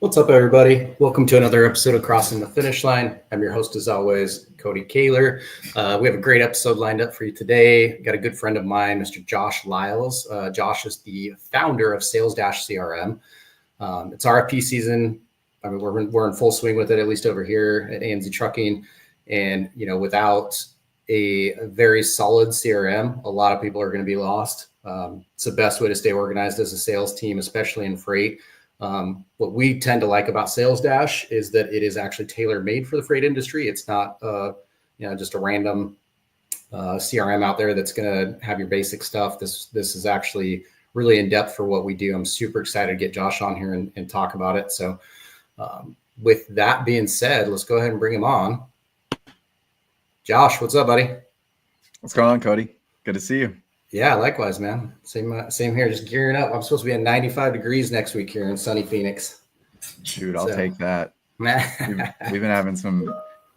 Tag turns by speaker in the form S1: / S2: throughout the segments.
S1: What's up, everybody? Welcome to another episode of Crossing the Finish Line. I'm your host, as always, Cody Kaler. We have a great episode lined up for you today. Got a good friend of mine, Mr. Josh Lyles. Josh is the founder of Salesdash CRM. It's RFP season. I mean, we're in full swing with it, at least over here at ANZ Trucking. And without a very solid CRM, a lot of people are going to be lost. It's the best way to stay organized as a sales team, especially in freight. What we tend to like about Salesdash is that it is actually tailor-made for the freight industry. It's not, just a random CRM out there that's going to have your basic stuff. This is actually really in depth for what we do. I'm super excited to get Josh on here and talk about it. So, with that being said, let's go ahead and bring him on. Josh, what's up, buddy?
S2: What's going on, Cody? Good to see you.
S1: Yeah, likewise, man. Same here. Just gearing up. I'm supposed to be at 95 degrees next week here in sunny Phoenix.
S2: Dude, I'll take that. We've been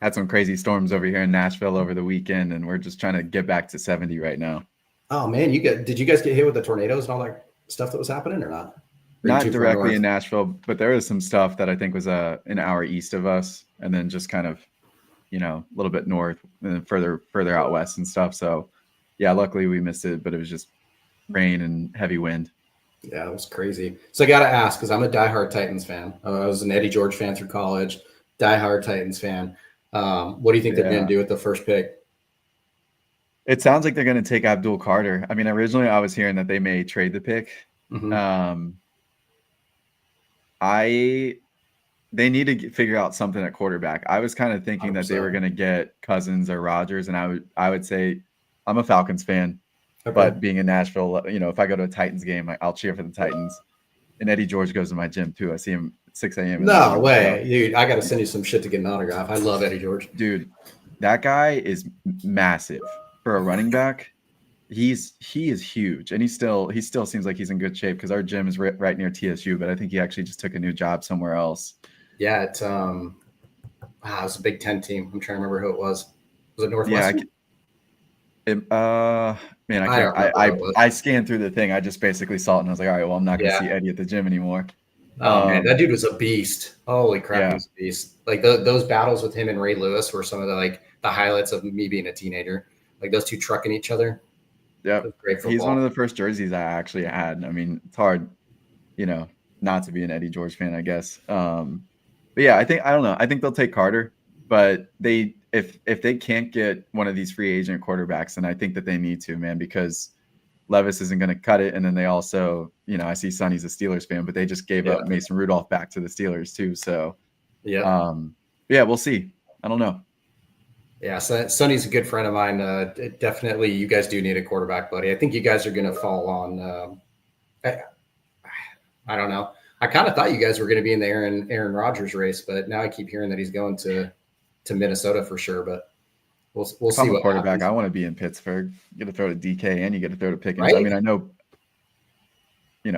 S2: had some crazy storms over here in Nashville over the weekend, and we're just trying to get back to 70 right now.
S1: Oh man, did you guys get hit with the tornadoes and all that stuff that was happening, or not?
S2: Not directly in Nashville, but there was some stuff that I think was an hour east of us, and then just kind of, a little bit north and then further out west and stuff. So. Yeah, luckily we missed it, but it was just rain and heavy wind.
S1: Yeah, it was crazy. So I got to ask, because I'm a diehard Titans fan. I was an Eddie George fan through college, diehard Titans fan. What do you think they're going to do with the first pick?
S2: It sounds like they're going to take Abdul Carter. I mean, originally I was hearing that they may trade the pick. Mm-hmm. They need to figure out something at quarterback. I was kind of thinking 100%. That they were going to get Cousins or Rodgers, and I would say – I'm a Falcons fan, okay. But being in Nashville, if I go to a Titans game, I'll cheer for the Titans. And Eddie George goes to my gym too. I see him at 6 a.m.
S1: No way, dude! I got to send you some shit to get an autograph. I love Eddie George,
S2: dude. That guy is massive for a running back. He is huge, and he still seems like he's in good shape because our gym is right near TSU. But I think he actually just took a new job somewhere else.
S1: Yeah, it was a Big Ten team. I'm trying to remember who it was. Was it Northwestern?
S2: Yeah, I scanned through the thing. I just basically saw it and I was like, all right, well, I'm not going to see Eddie at the gym anymore.
S1: Oh man, that dude was a beast. Holy crap, he was a beast. Like those battles with him and Ray Lewis were some of the highlights of me being a teenager. Like those two trucking each other.
S2: Yeah, he's one of the first jerseys I actually had. I mean, it's hard, not to be an Eddie George fan, I guess. But yeah, I don't know. I think they'll take Carter, but if they can't get one of these free agent quarterbacks, then I think that they need to, man, because Levis isn't going to cut it. And then they also, I see Sonny's a Steelers fan, but they just gave up Mason Rudolph back to the Steelers too. So, we'll see. I don't know.
S1: Yeah, so Sonny's a good friend of mine. Definitely, you guys do need a quarterback, buddy. I think you guys are going to fall on. I don't know. I kind of thought you guys were going to be in the Aaron Rodgers race, but now I keep hearing that he's going to Minnesota for sure. But we'll see.
S2: I'm a quarterback. I want to be in Pittsburgh. You get to throw to DK and you get to throw to Pickens.
S1: Right?
S2: I mean, I know,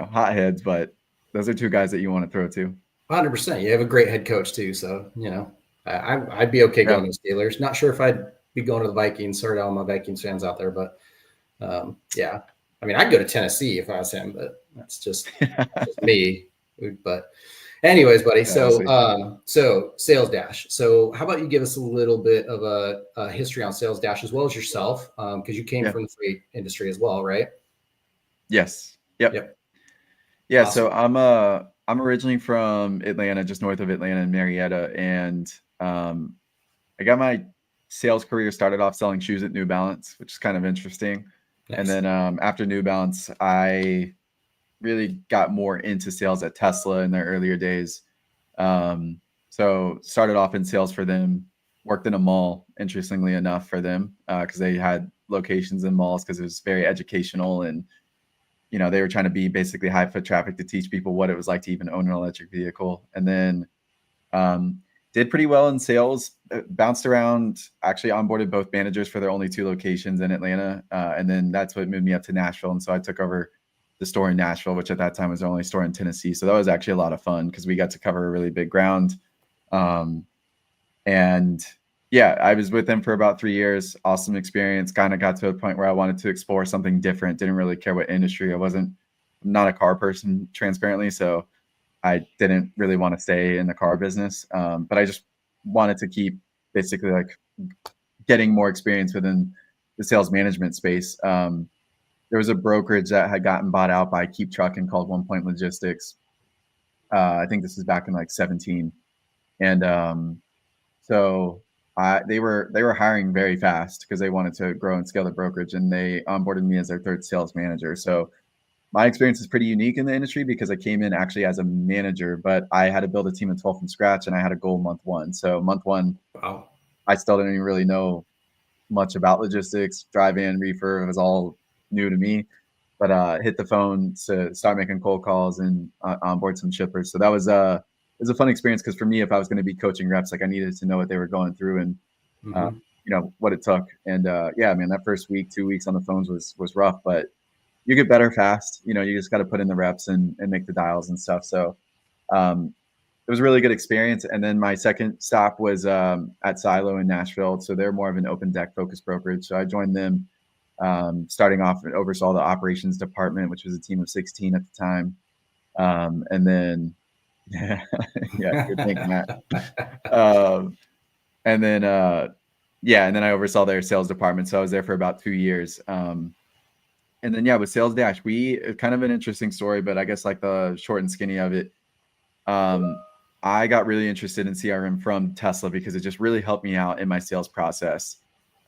S2: hotheads, but those are two guys that you want to throw to.
S1: 100%. You have a great head coach too, so I'd be okay going to the Steelers. Not sure if I'd be going to the Vikings. Sorry to all my Vikings fans out there, but I mean, I'd go to Tennessee if I was him, but that's just me. But anyways, buddy, so Salesdash. So how about you give us a little bit of a history on Salesdash as well as yourself, because you came from the freight industry as well, right?
S2: Yes. Yep. Yeah. Awesome. So I'm originally from Atlanta, just north of Atlanta in Marietta, and I got my sales career started off selling shoes at New Balance, which is kind of interesting. Nice. And then after New Balance, I really got more into sales at Tesla in their earlier days. So started off in sales for them, worked in a mall, interestingly enough, for them, because they had locations in malls because it was very educational, and they were trying to be basically high foot traffic to teach people what it was like to even own an electric vehicle. And then did pretty well in sales, bounced around, actually onboarded both managers for their only 2 locations in Atlanta. And then that's what moved me up to Nashville. And so I took over the store in Nashville, which at that time was the only store in Tennessee. So that was actually a lot of fun because we got to cover a really big ground. And yeah, I was with them for about 3 years. Awesome experience. Kind of got to a point where I wanted to explore something different. Didn't really care what industry. I'm not a car person, transparently. So I didn't really want to stay in the car business. But I just wanted to keep basically like getting more experience within the sales management space. There was a brokerage that had gotten bought out by Keep Trucking called One Point Logistics. I think this is back in like 17. And so they were hiring very fast because they wanted to grow and scale the brokerage, and they onboarded me as their 3rd sales manager. So my experience is pretty unique in the industry because I came in actually as a manager, but I had to build a team of 12 from scratch, and I had a goal month 1. So month 1, wow, I still didn't even really know much about logistics. Dry van, reefer, it was all new to me, but hit the phone to start making cold calls and onboard some shippers. So that was it was a fun experience because for me, if I was going to be coaching reps, like I needed to know what they were going through and what it took. And man, that first week, 2 weeks on the phones was rough, but you get better fast. You just got to put in the reps and make the dials and stuff. So it was a really good experience. And then my second stop was at Silo in Nashville. So they're more of an open deck focused brokerage. So I joined them starting off and oversaw the operations department, which was a team of 16 at the time. And then, yeah, you're thinking that. And then I oversaw their sales department. So I was there for about 2 years. And then, with Salesdash, it's kind of an interesting story, but I guess like the short and skinny of it, I got really interested in CRM from Tesla because it just really helped me out in my sales process.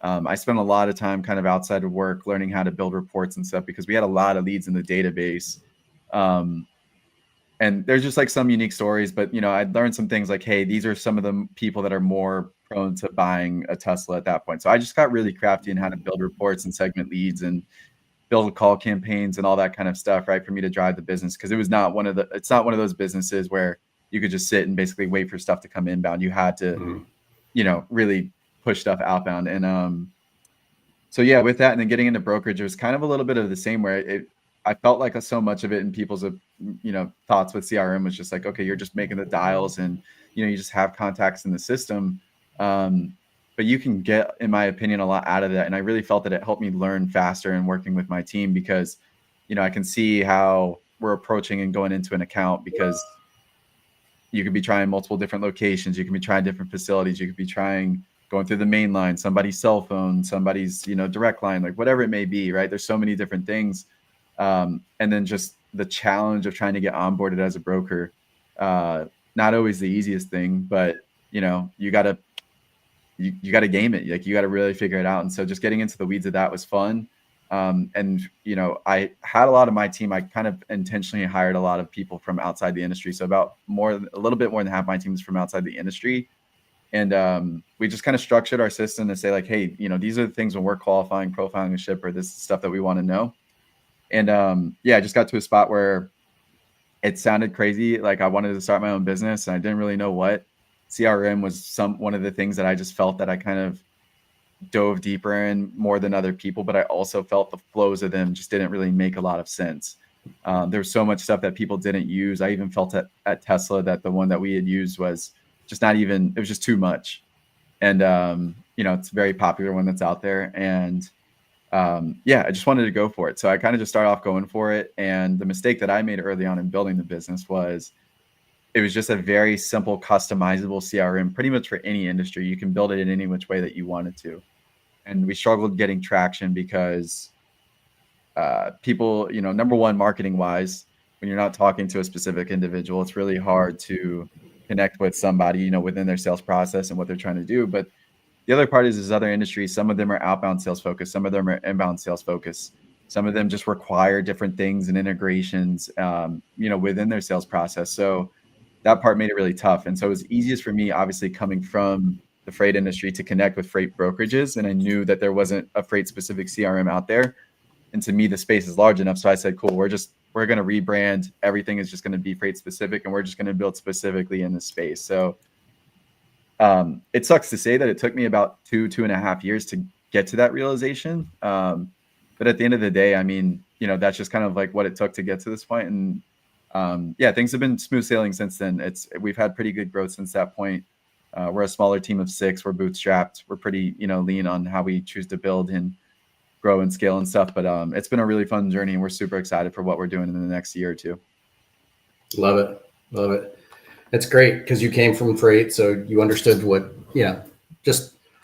S2: I spent a lot of time kind of outside of work learning how to build reports and stuff because we had a lot of leads in the database. And there's just like some unique stories, but I'd learned some things like, hey, these are some of the people that are more prone to buying a Tesla at that point. So I just got really crafty in how to build reports and segment leads and build call campaigns and all that kind of stuff, right, for me to drive the business. Because it's not one of those businesses where you could just sit and basically wait for stuff to come inbound. You had to, really push stuff outbound. And so with that, and then getting into brokerage, it was kind of a little bit of the same where I felt like so much of it in people's, thoughts with CRM was just like, okay, you're just making the dials and, you just have contacts in the system. But you can get, in my opinion, a lot out of that. And I really felt that it helped me learn faster and working with my team because, I can see how we're approaching and going into an account because you could be trying multiple different locations. You can be trying different facilities. You could be trying going through the main line, somebody's cell phone, somebody's, direct line, like whatever it may be, right? There's so many different things. And then just the challenge of trying to get onboarded as a broker, not always the easiest thing, but, you got to game it. Like you got to really figure it out. And so just getting into the weeds of that was fun. And, I had a lot of my team, I kind of intentionally hired a lot of people from outside the industry. So a little bit more than half my team is from outside the industry. And we just kind of structured our system to say like, hey, these are the things when we're qualifying, profiling a shipper, this is stuff that we want to know. And I just got to a spot where it sounded crazy. Like I wanted to start my own business and I didn't really know what. CRM was one of the things that I just felt that I kind of dove deeper in more than other people, but I also felt the flows of them just didn't really make a lot of sense. There was so much stuff that people didn't use. I even felt at Tesla that the one that we had used was just it was just too much. And, it's a very popular one that's out there. And I just wanted to go for it. So I kind of just started off going for it. And the mistake that I made early on in building the business was it was just a very simple, customizable CRM, pretty much for any industry. You can build it in any which way that you wanted to. And we struggled getting traction because people, number one, marketing wise, when you're not talking to a specific individual, it's really hard to connect with somebody, within their sales process and what they're trying to do. But the other part is other industries. Some of them are outbound sales focused. Some of them are inbound sales focused. Some of them just require different things and integrations, within their sales process. So that part made it really tough. And so it was easiest for me, obviously, coming from the freight industry to connect with freight brokerages. And I knew that there wasn't a freight specific CRM out there. And to me, the space is large enough. So I said, cool, we're going to rebrand. Everything is just going to be freight specific and we're just going to build specifically in this space. So it sucks to say that it took me about 2.5 years to get to that realization. But at the end of the day, I mean, that's just kind of like what it took to get to this point. And things have been smooth sailing since then. We've had pretty good growth since that point. We're a smaller team of 6. We're bootstrapped. We're pretty, lean on how we choose to build and grow and scale and stuff. But it's been a really fun journey and we're super excited for what we're doing in the next year or two.
S1: Love it. It's great because you came from freight. So you understood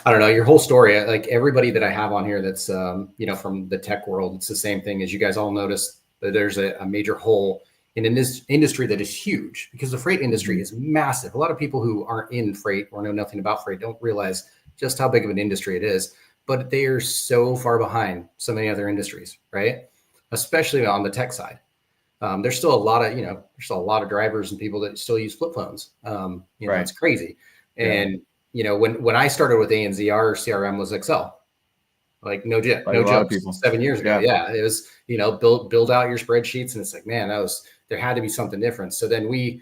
S1: I don't know, your whole story. Like everybody that I have on here that's, from the tech world, it's the same thing as you guys all noticed that there's a major hole in this industry that is huge because the freight industry is massive. A lot of people who aren't in freight or know nothing about freight don't realize just how big of an industry it is, but they are so far behind so many other industries, right? Especially on the tech side. There's still a lot of drivers and people that still use flip phones. Right. It's crazy. And, when I started with ANZ, our CRM was Excel. Like no jokes. 7 years ago. Yeah. It was, build out your spreadsheets. And it's like, man, there had to be something different. So then we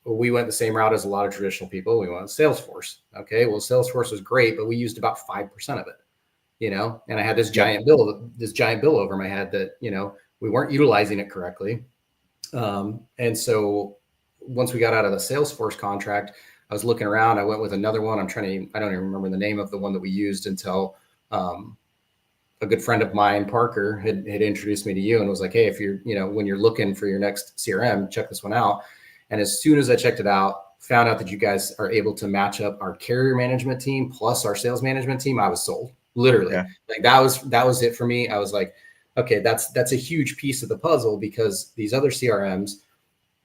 S1: went the same route as a lot of traditional people. We went Salesforce. Okay. Well, Salesforce was great, but we used about 5% of it, and I had this giant bill over my head that, we weren't utilizing it correctly. And so once we got out of the Salesforce contract, I was looking around, I went with another one. I don't even remember the name of the one that we used until, a good friend of mine, Parker, had introduced me to you and was like, hey, if you're, when you're looking for your next CRM, check this one out. And as soon as I checked it out, found out that you guys are able to match up our carrier management team plus our sales management team, I was sold. Literally. Yeah. Like that was it for me. I was like, okay, that's a huge piece of the puzzle because these other CRMs,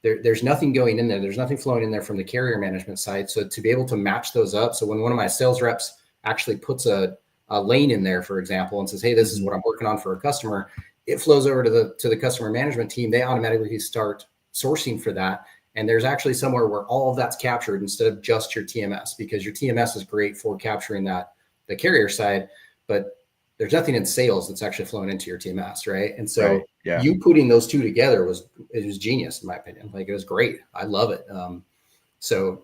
S1: there's nothing going in there. There's nothing flowing in there from the carrier management side. So to be able to match those up. So when one of my sales reps actually puts a lane in there, for example, and says, hey, this is what I'm working on for a customer, it flows over to the customer management team. They automatically start sourcing for that. And there's actually somewhere where all of that's captured instead of just your TMS, because your TMS is great for capturing the carrier side, but there's nothing in sales that's actually flowing into your TMS, right? And so you putting those two together was genius, in my opinion. Like it was great. I love it. So,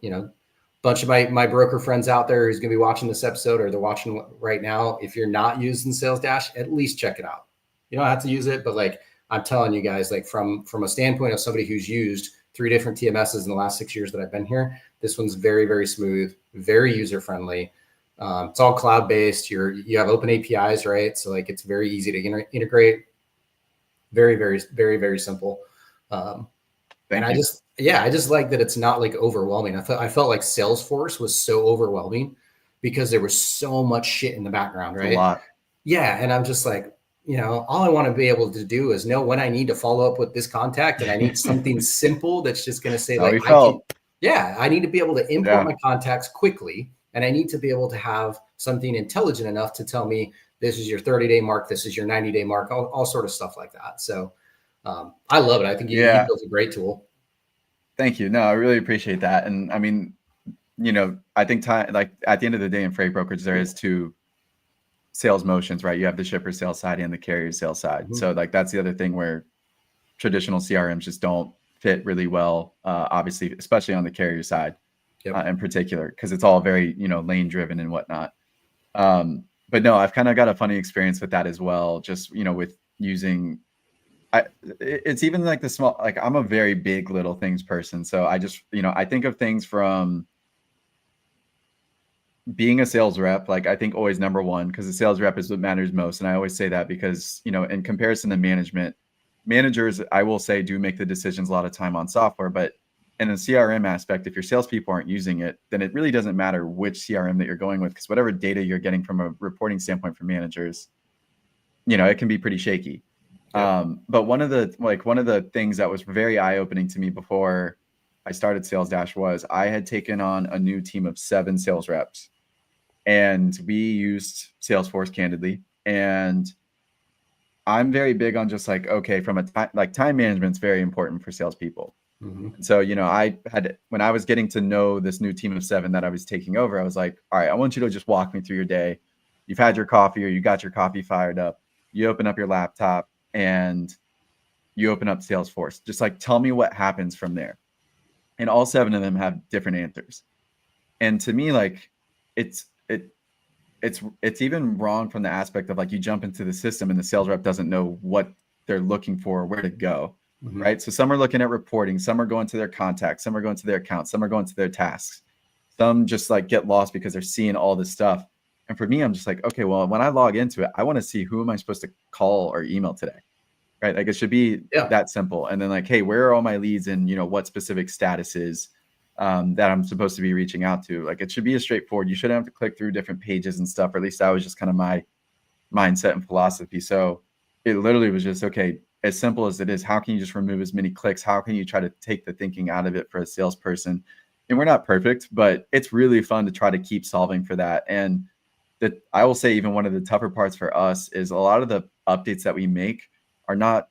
S1: bunch of my broker friends out there who's going to be watching this episode or they're watching right now. If you're not using Salesdash, at least check it out. You don't have to use it, but like I'm telling you guys, like from a standpoint of somebody who's used 3 different TMSs in the last 6 years that I've been here, this one's very, very smooth, very user-friendly. It's all cloud-based. You have open APIs, right? So like it's very easy to integrate. Very, very, very, very simple. And I just like that it's not like overwhelming. I felt like Salesforce was so overwhelming because there was so much shit in the background, right?
S2: A lot.
S1: Yeah. And I'm just like, all I want to be able to do is know when I need to follow up with this contact, and I need something simple that's just going to say like, I need to be able to import my contacts quickly. And I need to be able to have something intelligent enough to tell me This is your 30-day mark. This is your 90-day mark, all sort of stuff like that. So I love it. I think you built a great tool.
S2: Thank you. No, I really appreciate that. And I mean, I think like at the end of the day in freight brokerage, there is two sales motions, right? You have the shipper sales side and the carrier sales side. Mm-hmm. So like, that's the other thing where traditional CRMs just don't fit really well, obviously, especially on the carrier side in particular, because it's all very, lane driven and whatnot. But no, I've kind of got a funny experience with that as well. Just, with using, it's even like the small, like I'm a very big little things person. So I just, I think of things from being a sales rep, like I think always number one, because the sales rep is what matters most. And I always say that because, in comparison to managers, I will say, do make the decisions a lot of time on software, but in a CRM aspect, if your salespeople aren't using it, then it really doesn't matter which CRM that you're going with, because whatever data you're getting from a reporting standpoint from managers, it can be pretty shaky. But one of the things that was very eye-opening to me before I started Salesdash was I had taken on a new team of 7 sales reps, and we used Salesforce candidly. And I'm very big on just like, okay, from time management is very important for salespeople. Mm-hmm. So, when I was getting to know this new team of 7 that I was taking over, I was like, all right, I want you to just walk me through your day. You've had your coffee, or you got your coffee fired up. You open up your laptop and you open up Salesforce. Just like, tell me what happens from there. And all 7 of them have different answers. And to me, like, it's even wrong from the aspect of like, you jump into the system and the sales rep doesn't know what they're looking for, where to go. Mm-hmm. Right. So some are looking at reporting, some are going to their contacts, some are going to their accounts, some are going to their tasks. Some just like get lost because they're seeing all this stuff. And for me, I'm just like, okay, well, when I log into it, I want to see, who am I supposed to call or email today? Right. Like, it should be that simple. And then like, hey, where are all my leads, and what specific status is that I'm supposed to be reaching out to? Like, it should be as straightforward. You shouldn't have to click through different pages and stuff, or at least that was just kind of my mindset and philosophy. So it literally was just, okay, as simple as it is, how can you just remove as many clicks? How can you try to take the thinking out of it for a salesperson? And we're not perfect, but it's really fun to try to keep solving for that. And that, I will say, even one of the tougher parts for us is a lot of the updates that we make are not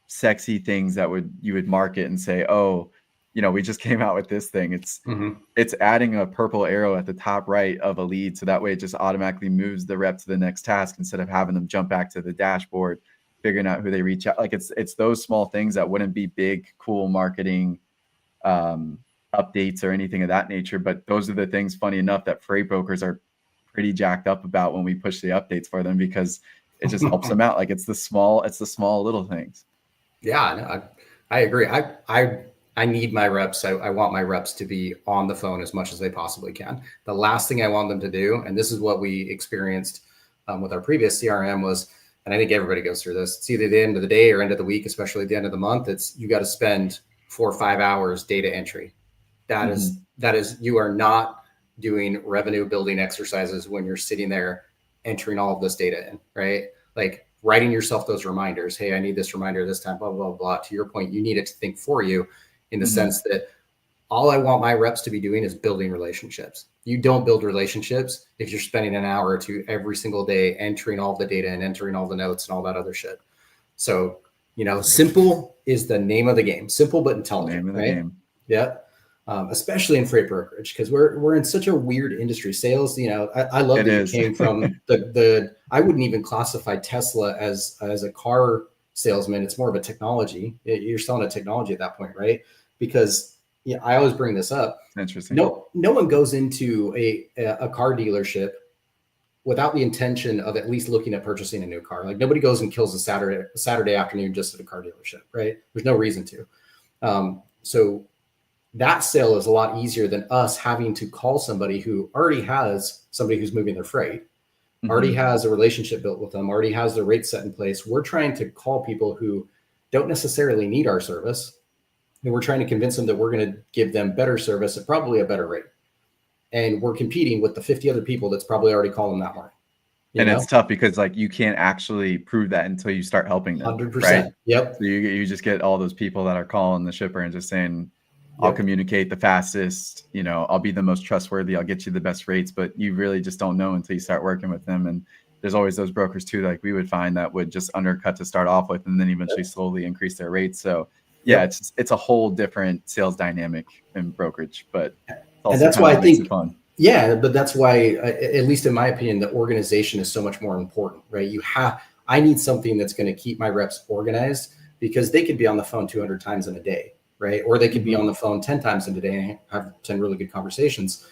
S2: sexy things that you would market and say, oh, we just came out with this thing. It's adding a purple arrow at the top right of a lead, so that way it just automatically moves the rep to the next task instead of having them jump back to the dashboard, figuring out who they reach out. Like, it's those small things that wouldn't be big, cool marketing updates or anything of that nature. But those are the things, funny enough, that freight brokers are pretty jacked up about when we push the updates for them, because it just helps them out. Like, it's the small little things.
S1: Yeah, no, I agree. I need my reps. I want my reps to be on the phone as much as they possibly can. The last thing I want them to do, and this is what we experienced with our previous CRM, was, and I think everybody goes through this, it's either the end of the day or end of the week, especially at the end of the month, it's, you got to spend 4 or 5 hours data entry. That is, you are not doing revenue building exercises when you're sitting there entering all of this data in, right? Like, writing yourself those reminders. Hey, I need this reminder this time, blah, blah, blah. To your point, you need it to think for you, in the sense that all I want my reps to be doing is building relationships. You don't build relationships if you're spending an hour or 2 every single day entering all the data and entering all the notes and all that other shit. So, simple is the name of the game. Simple but intelligent.
S2: Name of the game.
S1: Yeah. Especially in freight brokerage, because we're in such a weird industry. Sales, I love that you came from the I wouldn't even classify Tesla as a car salesman. It's more of a technology. You're selling a technology at that point, right? Because I always bring this up.
S2: Interesting.
S1: No one goes into a car dealership without the intention of at least looking at purchasing a new car. Like, nobody goes and kills a Saturday afternoon just at a car dealership, right? There's no reason to. So that sale is a lot easier than us having to call somebody who already has somebody who's moving their freight, already has a relationship built with them, already has their rate set in place. We're trying to call people who don't necessarily need our service, and we're trying to convince them that we're going to give them better service at probably a better rate. And we're competing with the 50 other people that's probably already called them that way.
S2: It's tough because, like, you can't actually prove that until you start helping them.
S1: 100%.
S2: Right?
S1: Yep.
S2: So you just get all those people that are calling the shipper and just saying, I'll communicate the fastest, I'll be the most trustworthy, I'll get you the best rates, but you really just don't know until you start working with them. And there's always those brokers too, like we would find that would just undercut to start off with, and then eventually slowly increase their rates. So yeah, it's a whole different sales dynamic in brokerage, but
S1: and that's why I think, yeah, but that's why, at least in my opinion, the organization is so much more important, right? I need something that's going to keep my reps organized, because they could be on the phone 200 times in a day, right? Or they could be on the phone 10 times in a day and have 10 really good conversations.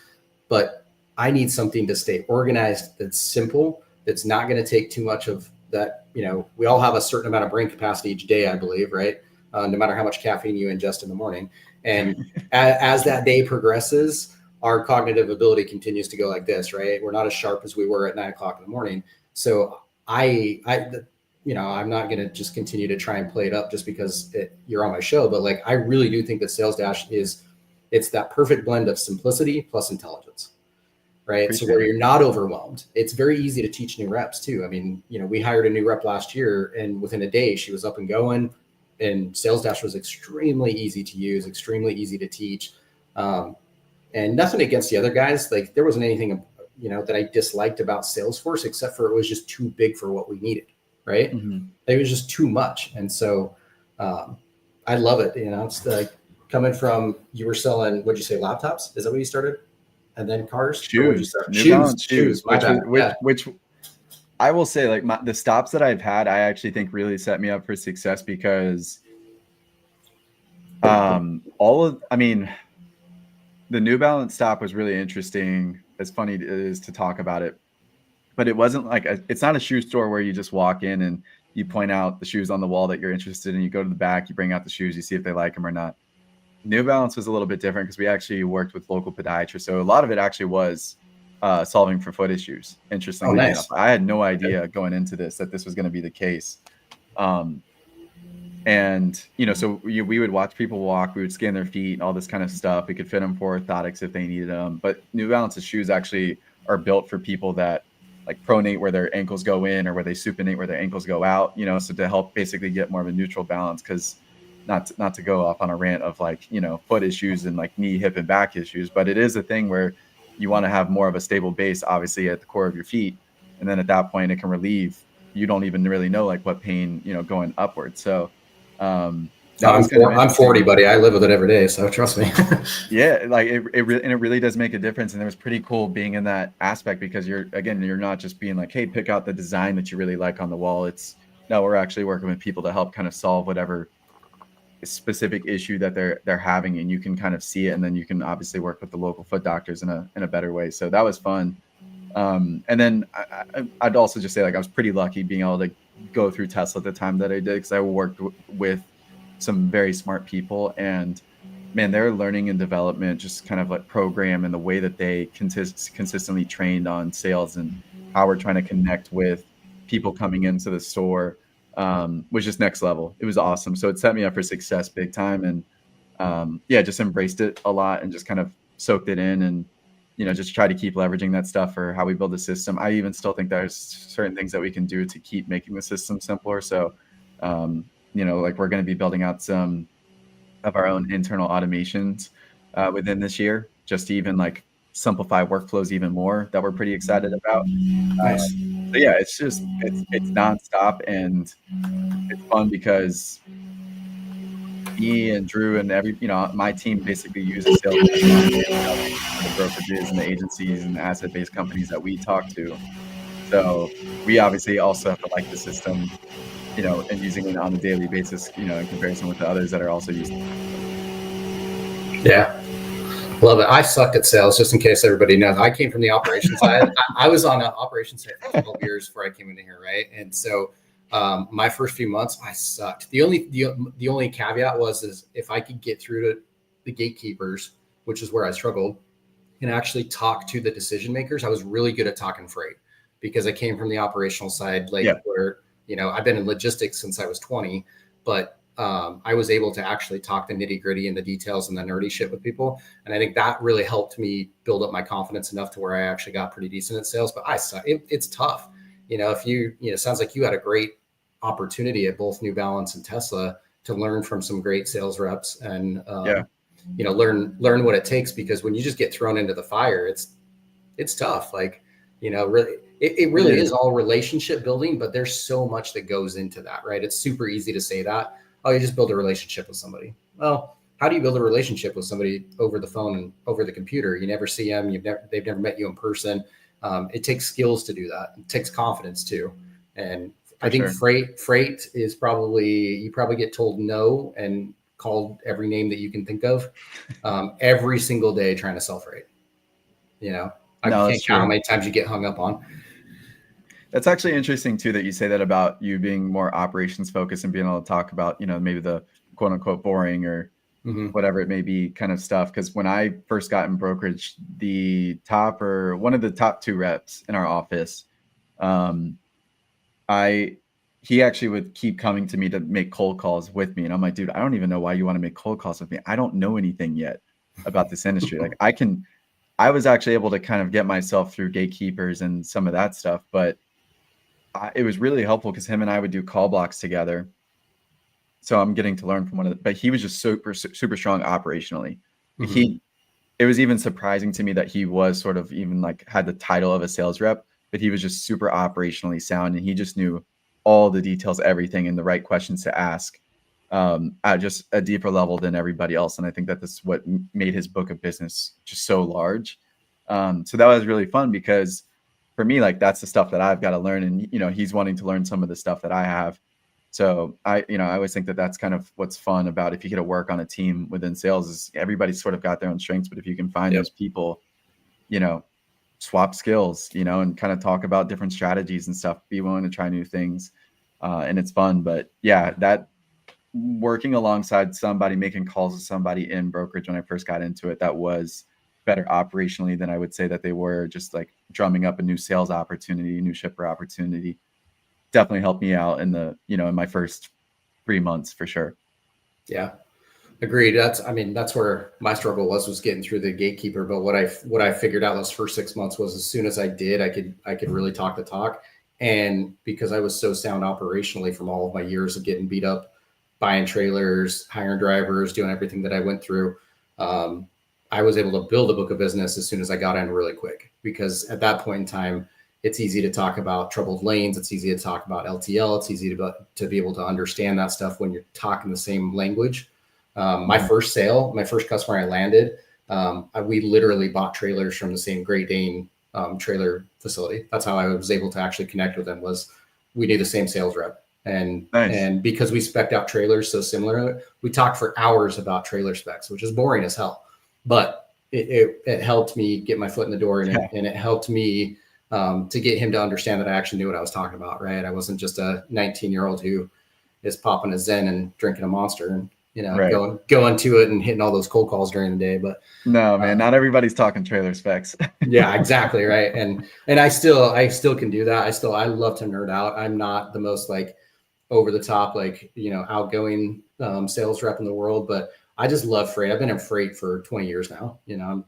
S1: But I need something to stay organized, that's simple, that's not going to take too much of that. We all have a certain amount of brain capacity each day, I believe, right? No matter how much caffeine you ingest in the morning. And as that day progresses, our cognitive ability continues to go like this, right? We're not as sharp as we were at 9 o'clock in the morning. So I'm not going to just continue to try and play it up just because you're on my show, but like, I really do think that Salesdash it's that perfect blend of simplicity plus intelligence, right? Appreciate so where you're not overwhelmed. It's very easy to teach new reps too. I mean, we hired a new rep last year, and within a day she was up and going, and Salesdash was extremely easy to use, extremely easy to teach. And nothing against the other guys. Like, there wasn't anything, that I disliked about Salesforce, except for it was just too big for what we needed. Right. It was just too much. And so I love it. It's like coming from, you were selling, what'd you say, laptops? Is that what you started? And then cars?
S2: Shoes. Shoes. Which I will say, like, the stops that I've had, I actually think really set me up for success, because the New Balance stop was really interesting. As funny it is to talk about it, but it wasn't like it's not a shoe store where you just walk in and you point out the shoes on the wall that you're interested in. You go to the back, you bring out the shoes, you see if they like them or not. New Balance was a little bit different because we actually worked with local podiatrists. So a lot of it actually was solving for foot issues. Interestingly enough, I had no idea going into this that this was going to be the case. And, so we would watch people walk, we would scan their feet and all this kind of stuff. We could fit them for orthotics if they needed them. But New Balance's shoes actually are built for people that like pronate where their ankles go in, or where they supinate where their ankles go out, so to help basically get more of a neutral balance. Because not to go off on a rant of like, foot issues and like knee, hip, and back issues, but it is a thing where you want to have more of a stable base, obviously, at the core of your feet. And then at that point, it can relieve, you don't even really know like what pain, going upward. So I'm
S1: 40, buddy. I live with it every day, so trust me.
S2: Yeah, like it really does make a difference. And it was pretty cool being in that aspect, because you're not just being like, hey, pick out the design that you really like on the wall. We're actually working with people to help kind of solve whatever specific issue that they're having, and you can kind of see it, and then you can obviously work with the local foot doctors in a better way. So that was fun. And then I'd also just say, like, I was pretty lucky being able to go through Tesla at the time that I did, because I worked with some very smart people, and man, their learning and development just kind of like program, and the way that they consistently trained on sales and how we're trying to connect with people coming into the store was just next level. It was awesome. So it set me up for success big time, and just embraced it a lot and just kind of soaked it in, and just try to keep leveraging that stuff for how we build the system. I even still think there's certain things that we can do to keep making the system simpler. So, like, we're going to be building out some of our own internal automations within this year, just to even like simplify workflows even more, that we're pretty excited about.
S1: Nice.
S2: So yeah, it's nonstop, and it's fun because me and Drew and my team basically uses sales for the brokerages and the agencies and the asset-based companies that we talk to. So we obviously also have to like the system, and using it on a daily basis, in comparison with the others that are also using it.
S1: Yeah. Love it. I sucked at sales, just in case everybody knows. I came from the operations side. I was on an operations side for 12 years before I came into here, right? And so my first few months, I sucked. The only caveat is if I could get through to the gatekeepers, which is where I struggled, and actually talk to the decision makers, I was really good at talking freight, because I came from the operational side, where, I've been in logistics since I was 20, but I was able to actually talk the nitty gritty and the details and the nerdy shit with people. And I think that really helped me build up my confidence enough to where I actually got pretty decent at sales, but I suck. It's tough. If sounds like you had a great opportunity at both New Balance and Tesla to learn from some great sales reps and, learn what it takes, because when you just get thrown into the fire, it's tough. Like, really, it really is all relationship building, but there's so much that goes into that, right? It's super easy to say that, oh, you just build a relationship with somebody. Well, how do you build a relationship with somebody over the phone and over the computer? You never see them. They've never met you in person. It takes skills to do that. It takes confidence too. And I think freight is you probably get told no and called every name that you can think of every single day trying to sell freight. I can't count how many times you get hung up on.
S2: That's actually interesting too, that you say that about you being more operations focused and being able to talk about, maybe the quote unquote boring or whatever it may be kind of stuff. Because when I first got in brokerage, one of the top 2 reps in our office, he actually would keep coming to me to make cold calls with me. And I'm like, dude, I don't even know why you want to make cold calls with me. I don't know anything yet about this industry. Like I was actually able to kind of get myself through gatekeepers and some of that stuff, but it was really helpful because him and I would do call blocks together. So I'm getting to learn from but he was just super, super strong operationally. It was even surprising to me that he was sort of even like had the title of a sales rep, but he was just super operationally sound. And he just knew all the details, everything, and the right questions to ask at just a deeper level than everybody else. And I think that that's what made his book of business just so large. So that was really fun because for me, like that's the stuff that I've got to learn. And, he's wanting to learn some of the stuff that I have. So I always think that that's kind of what's fun about if you get to work on a team within sales is everybody's sort of got their own strengths, but if you can find those people, swap skills, and kind of talk about different strategies and stuff, be willing to try new things. And it's fun, but yeah, that working alongside somebody, making calls with somebody in brokerage when I first got into it, that was better operationally than I would say that they were just like drumming up a new sales opportunity, new shipper opportunity. Definitely helped me out in in my first 3 months for sure.
S1: Yeah, agreed. That's where my struggle was getting through the gatekeeper. But what I figured out those first 6 months was as soon as I did, I could really talk the talk. And because I was so sound operationally from all of my years of getting beat up, buying trailers, hiring drivers, doing everything that I went through, I was able to build a book of business as soon as I got in really quick. Because at that point in time, it's easy to talk about troubled lanes. It's easy to talk about LTL. It's easy to be able to understand that stuff when you're talking the same language. My first customer I landed, we literally bought trailers from the same Great Dane trailer facility. That's how I was able to actually connect with them, was we knew the same sales rep. And because we spec'd out trailers so similar, we talked for hours about trailer specs, which is boring as hell. But it helped me get my foot in the door, and it helped me to get him to understand that I actually knew what I was talking about, right? I wasn't just a 19-year-old who is popping a Zen and drinking a Monster and, going to it and hitting all those cold calls during the day. But
S2: no, man, not everybody's talking trailer specs.
S1: Yeah, exactly. Right. And I still can do that. I love to nerd out. I'm not the most like over the top, like, outgoing sales rep in the world, but I just love freight. I've been in freight for 20 years now.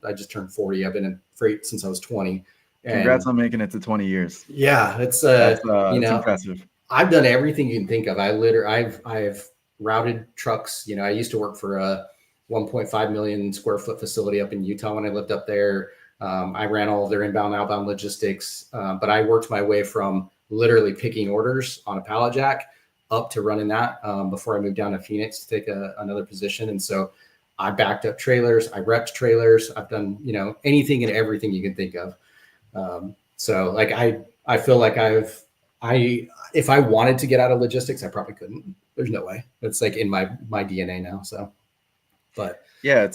S1: I just turned 40. I've been in freight since I was 20.
S2: Congrats on making it to 20 years.
S1: Yeah, it's
S2: impressive.
S1: I've done everything you can think of. I've routed trucks. I used to work for a 1.5 million square foot facility up in Utah when I lived up there. I ran all of their inbound, outbound logistics, but I worked my way from literally picking orders on a pallet jack up to running that before I moved down to Phoenix to take another position. And so I backed up trailers. I repped trailers. I've done, anything and everything you can think of. So like, I feel like if I wanted to get out of logistics, I probably couldn't. There's no way. It's like in my DNA now. So, but
S2: yeah,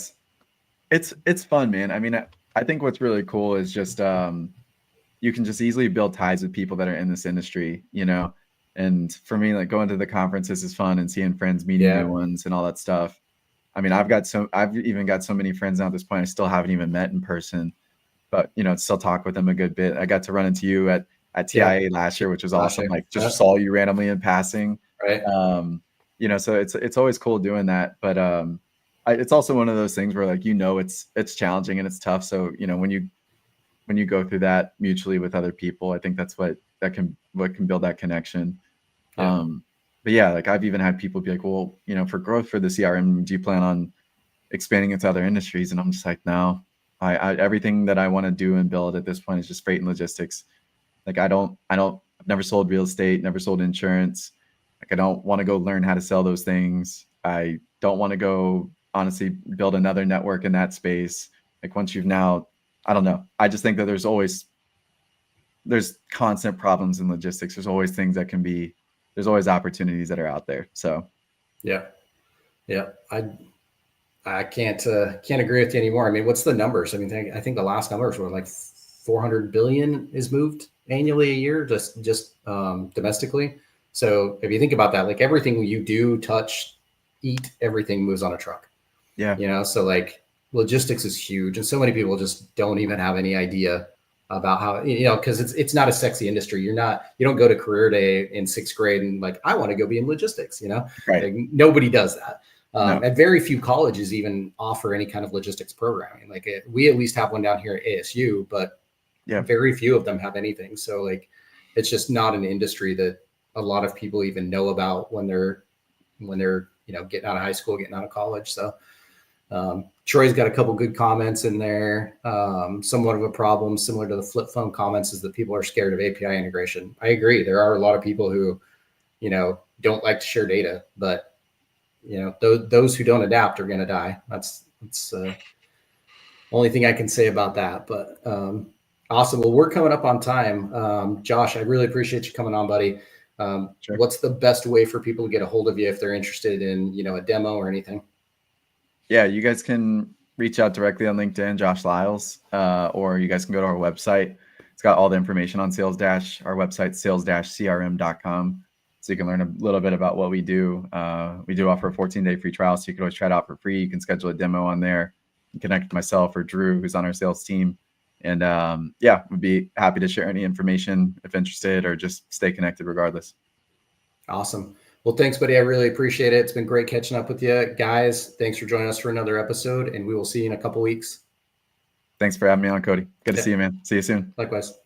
S2: it's fun, man. I mean, I think what's really cool is just, you can just easily build ties with people that are in this industry, and for me, like going to the conferences is fun and seeing friends, meeting new ones and all that stuff. I mean, I've even got so many friends now at this point I still haven't even met in person, but still talk with them a good bit. I got to run into you at TIA last year, which was awesome. Like just saw you randomly in passing.
S1: Right.
S2: So it's always cool doing that. But it's also one of those things where like, it's challenging and it's tough. So, when you go through that mutually with other people, I think that's what can build that connection. Yeah. But yeah, like I've even had people be like, well, for growth for the CRM, do you plan on expanding into other industries? And I'm just like, no, I everything that I want to do and build at this point is just freight and logistics. Like I've never sold real estate, never sold insurance. Like I don't want to go learn how to sell those things. I don't want to go honestly build another network in that space. Like once you've now, I don't know. I just think that there's constant problems in logistics. There's always things that there's always opportunities that are out there. So
S1: yeah. I can't agree with you anymore. I mean, what's the numbers? I mean, I think the last numbers were like 400 billion is moved annually a year, just domestically. So if you think about that, like everything you do, touch, eat, everything moves on a truck.
S2: Yeah.
S1: So like logistics is huge, and so many people just don't even have any idea about how, because it's not a sexy industry. You don't go to career day in 6th grade and like, I want to go be in logistics.
S2: Right.
S1: Like, nobody does that.
S2: No.
S1: And very few colleges even offer any kind of logistics programming. Like we at least have one down here at ASU, but very few of them have anything. So like, it's just not an industry that a lot of people even know about when they're getting out of high school, getting out of college. So Troy's got a couple good comments in there. Somewhat of a problem similar to the flip phone comments is that people are scared of API integration. I agree. There are a lot of people who, don't like to share data, but those who don't adapt are going to die. That's only thing I can say about that. But awesome. Well, we're coming up on time. Josh, I really appreciate you coming on, buddy. Sure. What's the best way for people to get a hold of you if they're interested in, a demo or anything?
S2: Yeah, you guys can reach out directly on LinkedIn, Josh Lyles, or you guys can go to our website. It's got all the information on Salesdash. Our website, salesdashcrm.com. So you can learn a little bit about what we do. We do offer a 14-day free trial, so you can always try it out for free. You can schedule a demo on there and connect with myself or Drew, who's on our sales team. And we'd be happy to share any information if interested, or just stay connected regardless.
S1: Awesome. Well, thanks, buddy. I really appreciate it. It's been great catching up with you guys. Thanks for joining us for another episode, and we will see you in a couple weeks.
S2: Thanks for having me on, Cody. Good to see you, man. See you soon.
S1: Likewise.